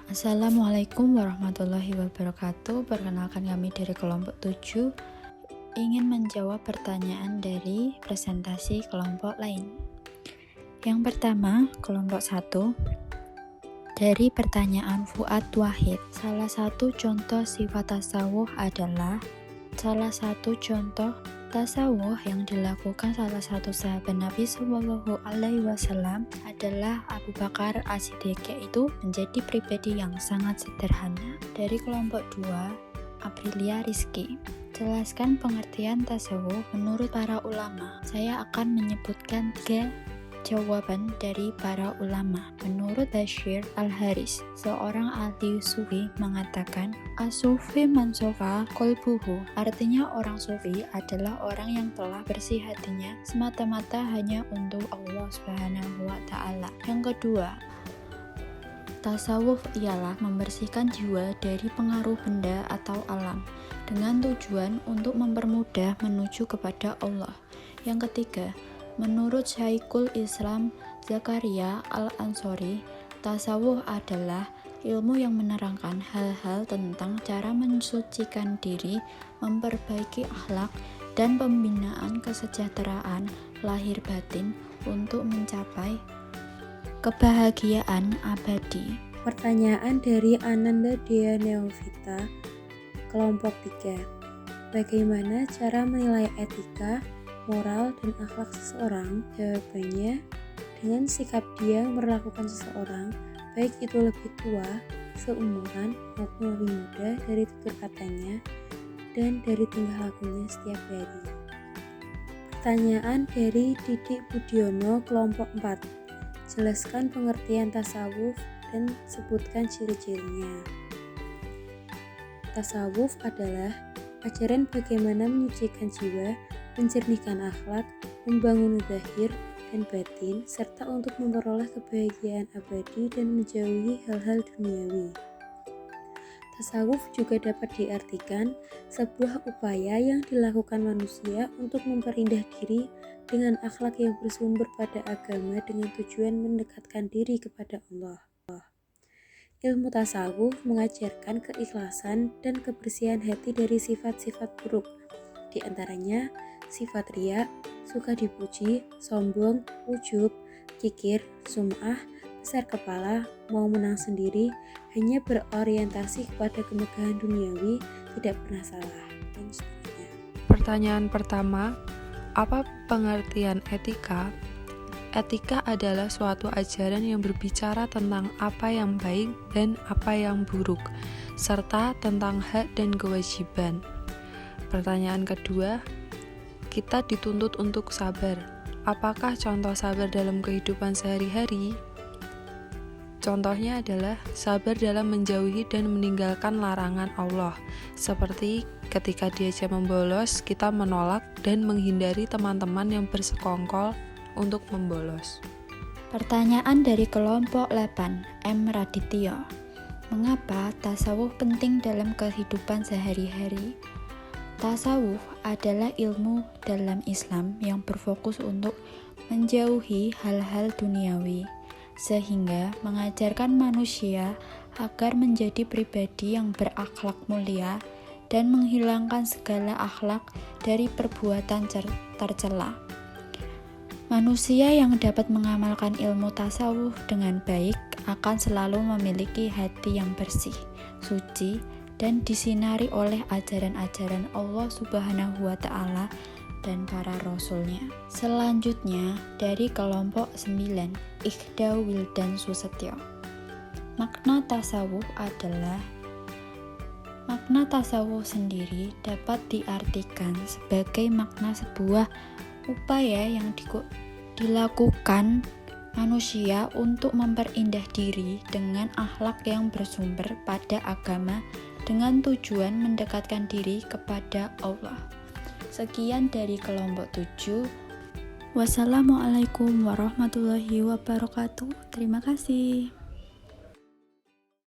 Assalamualaikum warahmatullahi wabarakatuh. Perkenalkan, kami dari kelompok 7 ingin menjawab pertanyaan dari presentasi kelompok lain. Yang pertama, kelompok 1, dari pertanyaan Fuad Wahid. Salah satu contoh sifat tasawuf adalah salah satu contoh tasawuf yang dilakukan salah satu sahabat Nabi Shallallahu Alaihi Wasallam adalah Abu Bakar As-Siddiq, yaitu menjadi pribadi yang sangat sederhana. Dari kelompok 2, Aprilia Rizky. Jelaskan pengertian tasawuf menurut para ulama. Saya akan menyebutkan 3 jawaban dari para ulama. Menurut Bashir Al-Haris, seorang ahli sufi, mengatakan as-sufi man sofa qalbuhu, artinya orang sufi adalah orang yang telah bersih hatinya semata-mata hanya untuk Allah Subhanahu wa Ta'ala. Yang kedua, tasawuf ialah membersihkan jiwa dari pengaruh benda atau alam dengan tujuan untuk mempermudah menuju kepada Allah. Yang ketiga, menurut Syekhul Islam Zakaria Al-Ansori, tasawuf adalah ilmu yang menerangkan hal-hal tentang cara mensucikan diri, memperbaiki akhlak, dan pembinaan kesejahteraan lahir batin untuk mencapai kebahagiaan abadi. Pertanyaan dari Ananda Dea Neovita, kelompok 3. Bagaimana cara menilai etika, moral, dan akhlak seseorang? Jawabannya, dengan sikap dia memperlakukan seseorang, baik itu lebih tua, seumuran, maupun lebih muda, dari tutur katanya dan dari tingkah lakunya setiap hari. Pertanyaan dari Didik Budiono, kelompok 4. Jelaskan pengertian tasawuf dan sebutkan ciri-cirinya. Tasawuf adalah ajaran bagaimana menyucikan jiwa, menjernihkan akhlak, membangun zahir dan batin, serta untuk memperoleh kebahagiaan abadi dan menjauhi hal-hal duniawi. Tasawuf juga dapat diartikan sebuah upaya yang dilakukan manusia untuk memperindah diri dengan akhlak yang bersumber pada agama dengan tujuan mendekatkan diri kepada Allah. Ilmu tasawuf mengajarkan keikhlasan dan kebersihan hati dari sifat-sifat buruk, di antaranya sifat riya, suka dipuji, sombong, ujub, kikir, sum'ah, besar kepala, mau menang sendiri, hanya berorientasi kepada kemegahan duniawi, tidak pernah salah, dan sebagainya. Pertanyaan pertama, apa pengertian etika? Etika adalah suatu ajaran yang berbicara tentang apa yang baik dan apa yang buruk, serta tentang hak dan kewajiban. Pertanyaan kedua, kita dituntut untuk sabar. Apakah contoh sabar dalam kehidupan sehari-hari? Contohnya adalah sabar dalam menjauhi dan meninggalkan larangan Allah, seperti ketika diajak membolos, kita menolak dan menghindari teman-teman yang bersekongkol untuk membolos. Pertanyaan dari kelompok 8, M. Radityo. Mengapa tasawuf penting dalam kehidupan sehari-hari? Tasawuf adalah ilmu dalam Islam yang berfokus untuk menjauhi hal-hal duniawi, sehingga mengajarkan manusia agar menjadi pribadi yang berakhlak mulia dan menghilangkan segala akhlak dari perbuatan tercela. Manusia yang dapat mengamalkan ilmu tasawuf dengan baik akan selalu memiliki hati yang bersih, suci, dan disinari oleh ajaran-ajaran Allah Subhanahu wa Ta'ala dan para rasulnya. Selanjutnya dari kelompok 9, Ikhda Wildan Susetyo. Makna tasawuf sendiri dapat diartikan sebagai makna sebuah upaya yang dilakukan manusia untuk memperindah diri dengan akhlak yang bersumber pada agama dengan tujuan mendekatkan diri kepada Allah. Sekian dari kelompok 7. Wassalamualaikum warahmatullahi wabarakatuh. Terima kasih.